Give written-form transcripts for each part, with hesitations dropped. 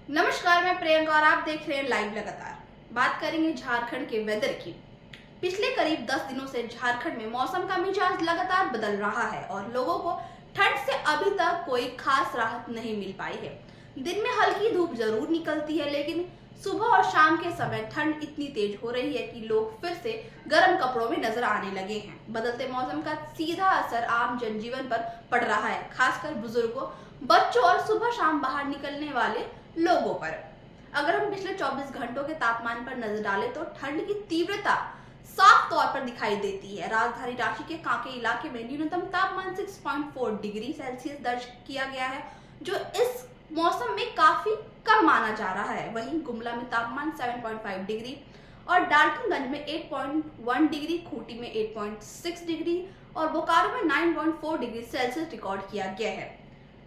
नमस्कार, मैं प्रियंका और आप देख रहे हैं लाइव लगातार। बात करेंगे झारखंड के वेदर की। पिछले करीब 10 दिनों से झारखंड में मौसम का मिजाज लगातार बदल रहा है और लोगों को ठंड से अभी तक कोई खास राहत नहीं मिल पाई है। दिन में हल्की धूप जरूर निकलती है, लेकिन सुबह और शाम के समय ठंड इतनी तेज हो रही है कि लोग फिर से गर्म कपड़ों में नजर आने लगे हैं। बदलते मौसम का सीधा असर आम जनजीवन पर पड़ रहा है, खासकर बुजुर्गों, बच्चों और सुबह शाम बाहर निकलने वाले लोगों पर। अगर हम पिछले 24 घंटों के तापमान पर नजर डालें तो ठंड की तीव्रता साफ तौर पर दिखाई देती है। राजधानी रांची के कांके इलाके में न्यूनतम तापमान 6.4 डिग्री सेल्सियस दर्ज किया गया है, जो इस मौसम में काफी कम माना जा रहा है। वहीं गुमला में तापमान 7.5 डिग्री और डाल्टनगंज में 8.1 डिग्री, खूंटी में 8.6 डिग्री और बोकारो में 9.4 डिग्री सेल्सियस रिकॉर्ड किया गया है।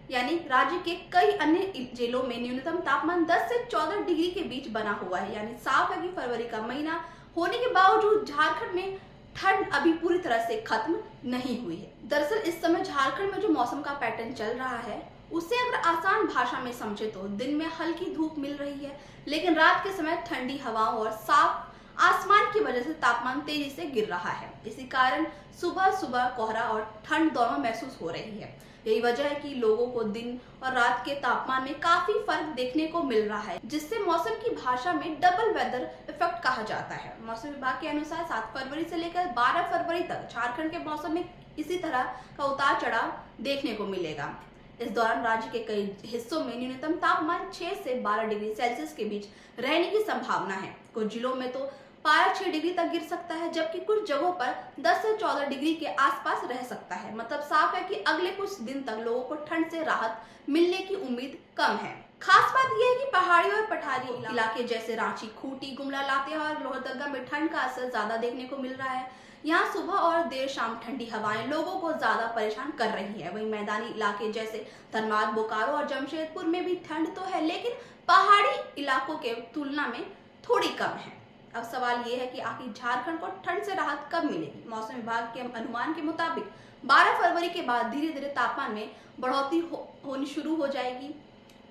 यानी राज्य के कई अन्य जिलों में न्यूनतम तापमान 10 से 14 डिग्री के बीच बना हुआ है। यानी साफ है कि फरवरी का महीना होने के बावजूद झारखंड में ठंड अभी पूरी तरह से खत्म नहीं हुई है। दरअसल इस समय झारखंड में जो मौसम का पैटर्न चल रहा है, उसे अगर आसान भाषा में समझे तो दिन में हल्की धूप मिल रही है, लेकिन रात के समय ठंडी हवाओं और साफ आसमान की वजह से तापमान तेजी से गिर रहा है। इसी कारण सुबह सुबह कोहरा और ठंड दोनों महसूस हो रही है। यही वजह है कि लोगों को दिन और रात के तापमान में काफी फर्क देखने को मिल रहा है, जिससे मौसम की भाषा में डबल वेदर इफेक्ट कहा जाता है। मौसम विभाग के अनुसार 7 फरवरी से लेकर 12 फरवरी तक झारखंड के मौसम में इसी तरह का उतार चढ़ाव देखने को मिलेगा। इस दौरान राज्य के कई हिस्सों में न्यूनतम तापमान 6 से 12 डिग्री सेल्सियस के बीच रहने की संभावना है। कुछ जिलों में तो पारा 6 डिग्री तक गिर सकता है, जबकि कुछ जगहों पर 10 से 14 डिग्री के आसपास रह सकता है। मतलब साफ है कि अगले कुछ दिन तक लोगों को ठंड से राहत मिलने की उम्मीद कम है। खास बात यह है कि पहाड़ी और पठारी इलाके जैसे रांची, खूंटी, गुमला, लातेहार और लोहरदगा में ठंड का असर ज्यादा देखने को मिल रहा है। यहाँ सुबह और देर शाम ठंडी हवाएं लोगों को ज्यादा परेशान कर रही है। वहीं मैदानी इलाके जैसे धनबाद, बोकारो और जमशेदपुर में भी ठंड तो है, लेकिन पहाड़ी इलाकों के तुलना में थोड़ी कम है। अब सवाल ये है कि आखिर झारखंड को ठंड से राहत कब मिलेगी। मौसम विभाग के अनुमान के मुताबिक 12 फरवरी के बाद धीरे धीरे तापमान में बढ़ोतरी होनी शुरू हो जाएगी।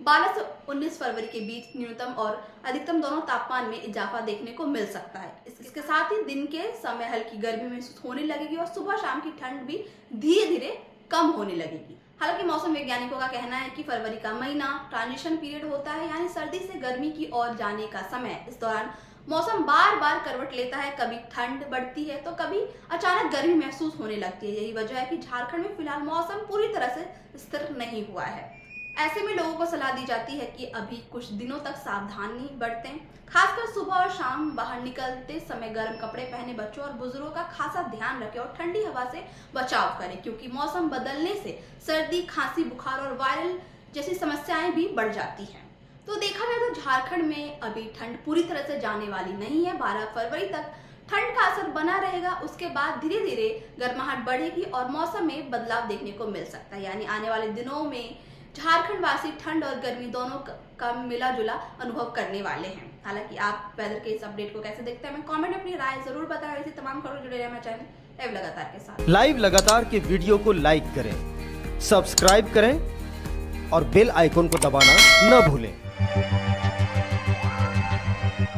12 से 19 फरवरी के बीच न्यूनतम और अधिकतम दोनों तापमान में इजाफा देखने को मिल सकता है। इसके साथ ही दिन के समय हल्की गर्मी महसूस होने लगेगी और सुबह शाम की ठंड भी धीरे धीरे कम होने लगेगी। हालांकि मौसम वैज्ञानिकों का कहना है कि फरवरी का महीना ट्रांजिशन पीरियड होता है, यानी सर्दी से गर्मी की ओर जाने का समय। इस दौरान मौसम बार बार करवट लेता है, कभी ठंड बढ़ती है तो कभी अचानक गर्मी महसूस होने लगती है। यही वजह है कि झारखंड में फिलहाल मौसम पूरी तरह से स्थिर नहीं हुआ है। ऐसे में लोगों को सलाह दी जाती है कि अभी कुछ दिनों तक सावधानी बरतें, खासकर सुबह और शाम बाहर निकलते समय गर्म कपड़े पहने। बच्चों और बुजुर्गों का खासा ध्यान रखें और ठंडी हवा से बचाव करें, क्योंकि मौसम बदलने से सर्दी, खांसी, बुखार और वायरल जैसी समस्याएं भी बढ़ जाती हैं। तो देखा जाए तो झारखंड में अभी ठंड पूरी तरह से जाने वाली नहीं है। 12 फरवरी तक ठंड का असर बना रहेगा, उसके बाद धीरे धीरे गर्माहट बढ़ेगी और मौसम में बदलाव देखने को मिल सकता है। यानी आने वाले दिनों में झारखंड वासी ठंड और गर्मी दोनों का मिला जुला अनुभव करने वाले हैं। हालांकि आप वेदर के इस अपडेट को कैसे देखते हैं, हमें कमेंट में अपनी राय जरूर बताएं। ऐसी तमाम खबरों जुड़े रहना चैनल लाइव लगातार के साथ। लाइव लगातार के वीडियो को लाइक करें, सब्सक्राइब करें और बेल आइकन को दबाना न भूलें।